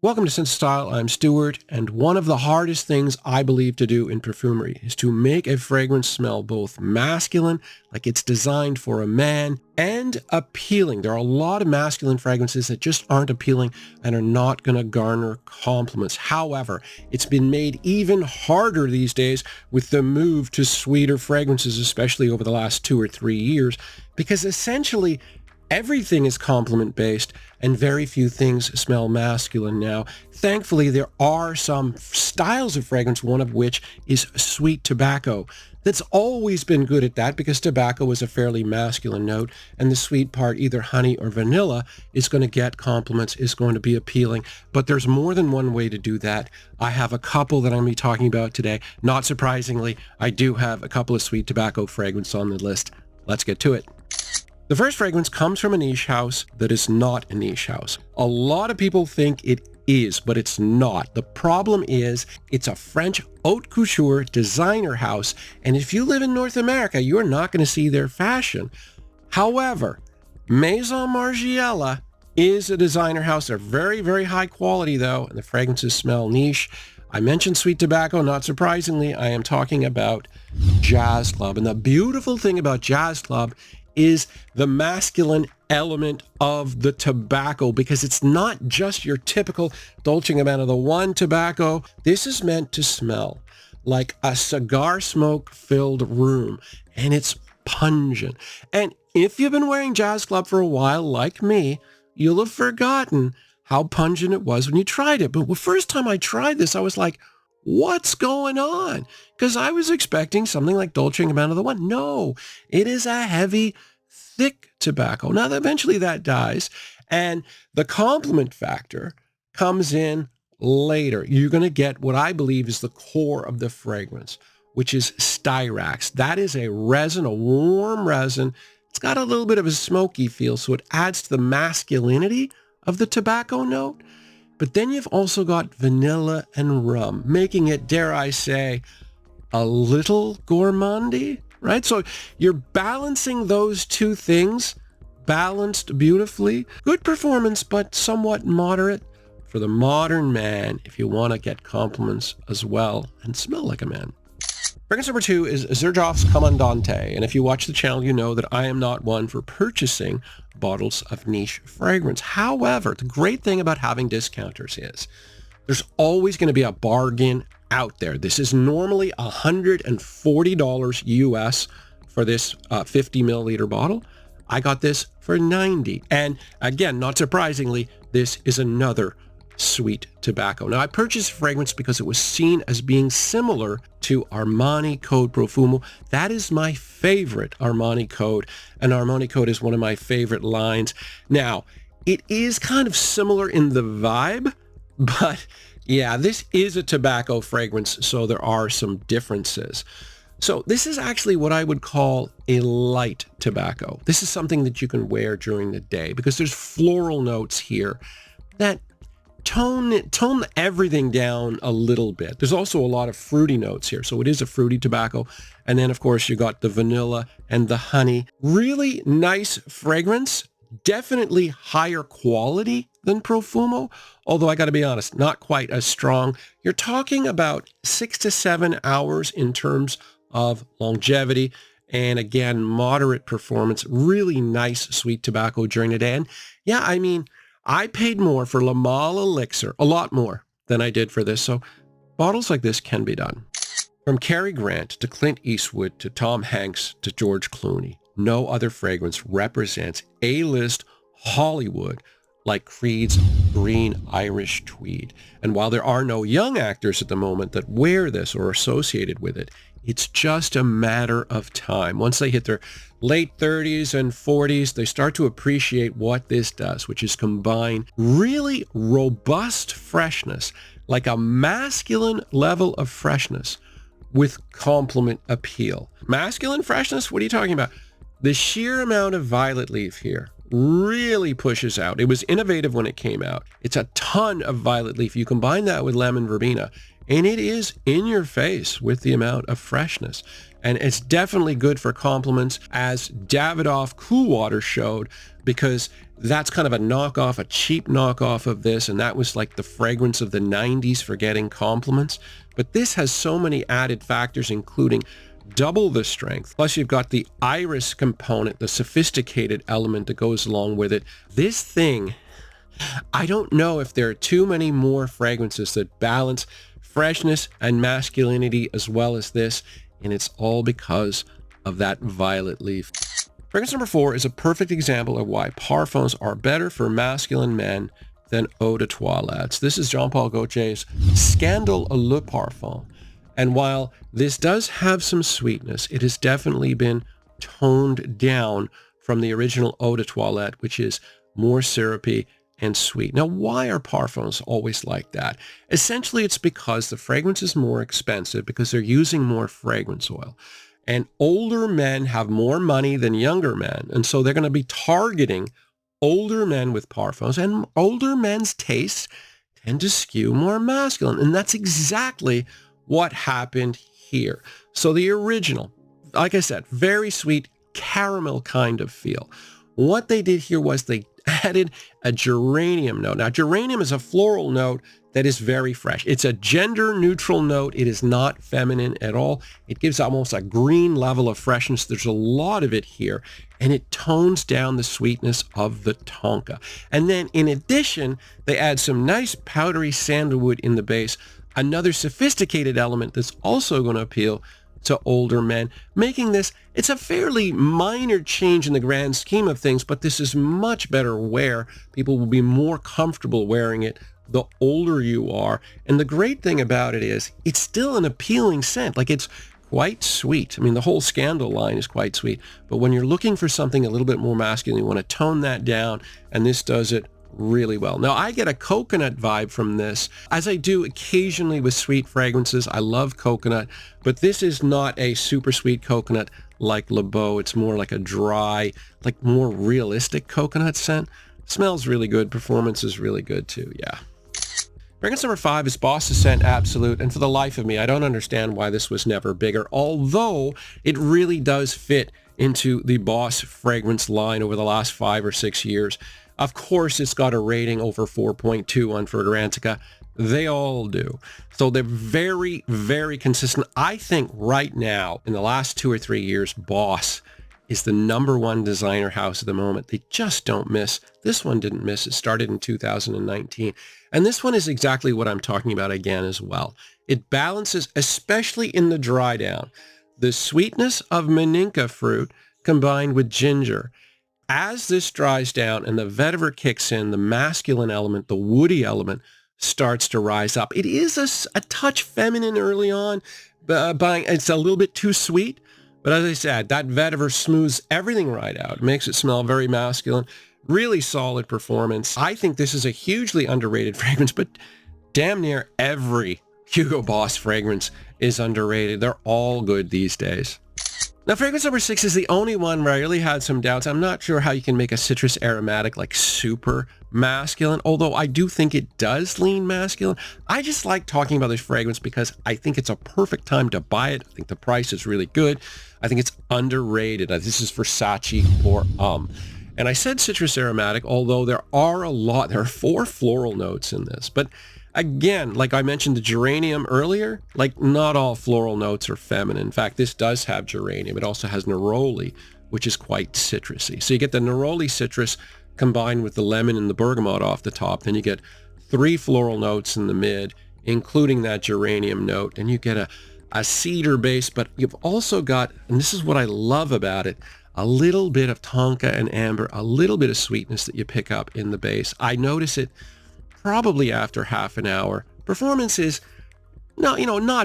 Welcome to Santal. I'm Stuart, and one of the hardest things I believe to do in perfumery is to make a fragrance smell both masculine, like it's designed for a man, and appealing. There are a lot of masculine fragrances that just aren't appealing and are not going to garner compliments. However, it's been made even harder these days with the move to sweeter fragrances, especially over the last 2 or 3 years, because essentially everything is compliment-based and very few things smell masculine now. Thankfully, there are some styles of fragrance, one of which is sweet tobacco. That's always been good at that because tobacco is a fairly masculine note, and the sweet part, either honey or vanilla, is going to get compliments, is going to be appealing. But there's more than one way to do that. I have a couple that I'm going to be talking about today. Not surprisingly, I do have a couple of sweet tobacco fragrances on the list. Let's get to it. The first fragrance comes from a niche house that is not a niche house. A lot of people think it is, but it's not. The problem is it's a French haute couture designer house, and if you live in North America, you're not going to see their fashion. However, Maison Margiela is a designer house. They're very, very high quality though, and the fragrances smell niche. I mentioned sweet tobacco, not surprisingly, I am talking about Jazz Club. And the beautiful thing about Jazz Club is the masculine element of the tobacco, because it's not just your typical Dolce & Gabbana the one tobacco. This is meant to smell like a cigar smoke filled room, and it's pungent. And if you've been wearing Jazz Club for a while, like me, you'll have forgotten how pungent it was when you tried it. But the first time I tried this, I was like, what's going on? Because I was expecting something like Dolce & Gabbana the one. No, it is a heavy, thick tobacco. Now, eventually that dies, and the compliment factor comes in later. You're going to get what I believe is the core of the fragrance, which is styrax. That is a resin, a warm resin. It's got a little bit of a smoky feel, so it adds to the masculinity of the tobacco note. But then you've also got vanilla and rum, making it, dare I say, a little gourmandy, right? So you're balancing those two things, balanced beautifully. Good performance, but somewhat moderate for the modern man if you want to get compliments as well and smell like a man. Fragrance number 2 is Xerjoff's Comandante. And if you watch the channel, you know that I am not one for purchasing bottles of niche fragrance. However, the great thing about having discounters is there's always going to be a bargain out there. This is normally $140 US for this 50 milliliter bottle. I got this for $90. And again, not surprisingly, this is another sweet tobacco. Now, I purchased fragrance because it was seen as being similar to Armani Code Profumo. That is my favorite Armani Code, and Armani Code is one of my favorite lines. Now, it is kind of similar in the vibe, but yeah, this is a tobacco fragrance, so there are some differences. So this is actually what I would call a light tobacco. This is something that you can wear during the day because there's floral notes here that tone everything down a little bit. There's also a lot of fruity notes here, so it is a fruity tobacco. And then, of course, you got the vanilla and the honey. Really nice fragrance, definitely higher quality than Profumo, although I got to be honest, not quite as strong. You're talking about 6 to 7 hours in terms of longevity, and again, moderate performance. Really nice sweet tobacco during the day. And yeah, I mean, I paid more for La Male Elixir, a lot more than I did for this, so bottles like this can be done. From Cary Grant to Clint Eastwood to Tom Hanks to George Clooney, no other fragrance represents A-list Hollywood like Creed's Green Irish Tweed. And while there are no young actors at the moment that wear this or are associated with it, it's just a matter of time. Once they hit their late 30s and 40s, they start to appreciate what this does, which is combine really robust freshness, like a masculine level of freshness with compliment appeal. Masculine freshness? What are you talking about? The sheer amount of violet leaf here really pushes out. It was innovative when it came out. It's a ton of violet leaf. You combine that with lemon verbena, and it is in your face with the amount of freshness. And it's definitely good for compliments, as Davidoff Cool Water showed, because that's kind of a knockoff, a cheap knockoff of this, and that was like the fragrance of the 90s for getting compliments. But this has so many added factors, including double the strength. Plus you've got the iris component, the sophisticated element that goes along with it. This thing, I don't know if there are too many more fragrances that balance freshness and masculinity as well as this, and it's all because of that violet leaf. Fragrance number 4 is a perfect example of why parfums are better for masculine men than eau de toilette. This is Jean-Paul Gaultier's Scandale Le Parfum. And while this does have some sweetness, it has definitely been toned down from the original eau de toilette, which is more syrupy and sweet. Now, why are parfums always like that? Essentially, it's because the fragrance is more expensive because they're using more fragrance oil. And older men have more money than younger men. And so they're going to be targeting older men with parfums. And older men's tastes tend to skew more masculine. And that's exactly what happened here. So the original, like I said, very sweet caramel kind of feel. What they did here was they added a geranium note. Now, geranium is a floral note that is very fresh. It's a gender neutral note. It is not feminine at all. It gives almost a green level of freshness. There's a lot of it here, and it tones down the sweetness of the tonka. And then in addition, they add some nice powdery sandalwood in the base, another sophisticated element that's also going to appeal to older men, making this, it's a fairly minor change in the grand scheme of things, but this is much better wear. People will be more comfortable wearing it the older you are. And the great thing about it is it's still an appealing scent. Like, it's quite sweet. I mean, the whole Scandal line is quite sweet, but when you're looking for something a little bit more masculine, you want to tone that down, and this does it really well. Now, I get a coconut vibe from this, as I do occasionally with sweet fragrances. I love coconut, but this is not a super sweet coconut like Le Beau. It's more like a dry, like more realistic coconut scent. Smells really good. Performance is really good too. Yeah. Fragrance number 5 is Bosscent Absolute, and for the life of me, I don't understand why this was never bigger, although it really does fit into the Boss fragrance line over the last 5 or 6 years. Of course, it's got a rating over 4.2 on Fragrantica. They all do. So they're very, very consistent. I think right now, in the last 2 or 3 years, Boss is the #1 designer house at the moment. They just don't miss. This one didn't miss. It started in 2019. And this one is exactly what I'm talking about again as well. It balances, especially in the dry down, the sweetness of maninka fruit combined with ginger. As this dries down and the vetiver kicks in, the masculine element, the woody element, starts to rise up. It is a touch feminine early on, but it's a little bit too sweet. But as I said, that vetiver smooths everything right out. It makes it smell very masculine. Really solid performance. I think this is a hugely underrated fragrance, but damn near every Hugo Boss fragrance is underrated. They're all good these days. Now, fragrance number 6 is the only one where I really had some doubts. I'm not sure how you can make a citrus aromatic like super masculine, although I do think it does lean masculine. I just like talking about this fragrance because I think it's a perfect time to buy it. I think the price is really good. I think it's underrated. This is Versace or Homme. And I said citrus aromatic, although there are 4 floral notes in this. But again, like I mentioned the geranium earlier, like not all floral notes are feminine. In fact, this does have geranium. It also has neroli, which is quite citrusy. So you get the neroli citrus combined with the lemon and the bergamot off the top. Then you get 3 floral notes in the mid, including that geranium note. And you get a cedar base, but you've also got, and this is what I love about it, a little bit of tonka and amber, a little bit of sweetness that you pick up in the base. I notice it probably after half an hour. Performance is not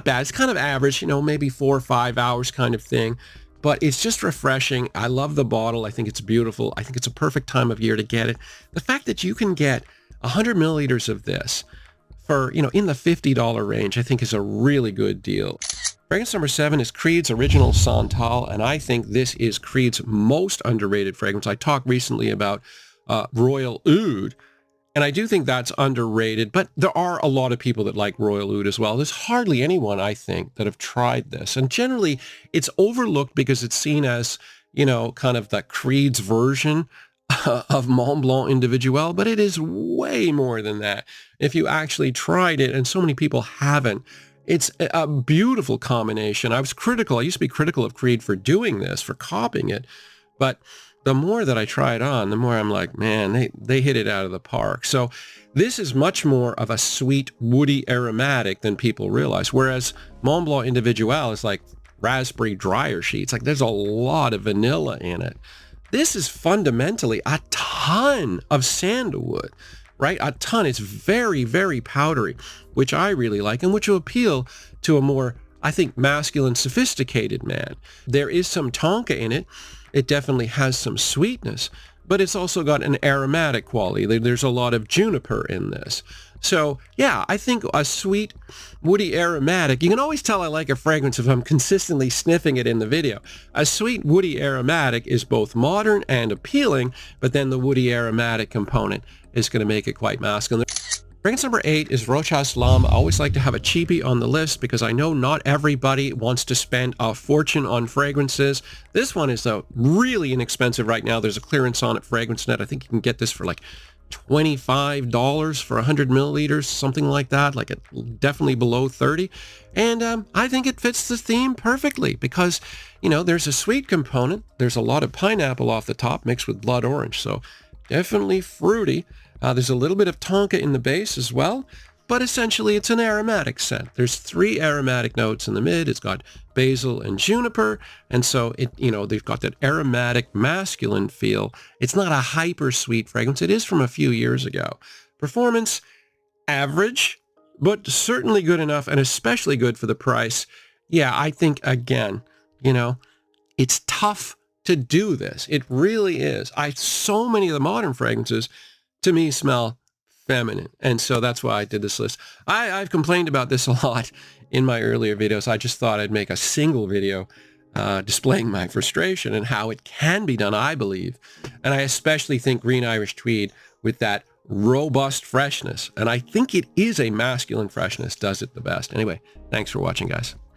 bad. It's kind of average, maybe 4 or 5 hours kind of thing, but it's just refreshing. I love the bottle. I think it's beautiful. I think it's a perfect time of year to get it. The fact that you can get 100 milliliters of this for, in the $50 range, I think is a really good deal. Fragrance number 7 is Creed's original Santal, and I think this is Creed's most underrated fragrance. I talked recently about Royal Oud, And I do think that's underrated, but there are a lot of people that like Royal Oud as well. There's hardly anyone, I think, that have tried this. And generally, it's overlooked because it's seen as, you know, kind of the Creed's version of Mont Blanc Individuel, but it is way more than that. If you actually tried it, and so many people haven't, it's a beautiful combination. I used to be critical of Creed for doing this, for copying it, but the more that I try it on, the more I'm like, man, they hit it out of the park. So this is much more of a sweet, woody aromatic than people realize, whereas Mont Blanc Individuel is like raspberry dryer sheets. Like there's a lot of vanilla in it. This is fundamentally a ton of sandalwood, right? A ton. It's very, very powdery, which I really like and which will appeal to a more, I think, masculine, sophisticated man. There is some tonka in it. It definitely has some sweetness, but it's also got an aromatic quality. There's a lot of juniper in this. So yeah, I think a sweet, woody aromatic, you can always tell I like a fragrance if I'm consistently sniffing it in the video. A sweet, woody aromatic is both modern and appealing, but then the woody aromatic component is going to make it quite masculine. Fragrance number 8 is Rosha Lam. I always like to have a cheapie on the list because I know not everybody wants to spend a fortune on fragrances. This one is really inexpensive right now. There's a clearance on at FragranceNet. I think you can get this for like $25 for 100 milliliters, something like that, like definitely below 30. And I think it fits the theme perfectly because, you know, there's a sweet component. There's a lot of pineapple off the top mixed with blood orange. So definitely fruity. There's a little bit of tonka in the base as well, but essentially it's an aromatic scent. There's 3 aromatic notes in the mid. It's got basil and juniper, and so it, you know, they've got that aromatic masculine feel. It's not a hyper sweet fragrance. It is from a few years ago. Performance, average, but certainly good enough, and especially good for the price. Yeah, I think, again, you know, it's tough to do this. It really is. So many of the modern fragrances, to me, smell feminine. And so that's why I did this list. I've complained about this a lot in my earlier videos. I just thought I'd make a single video displaying my frustration and how it can be done, I believe. And I especially think Green Irish Tweed with that robust freshness, and I think it is a masculine freshness, does it the best. Anyway, thanks for watching, guys.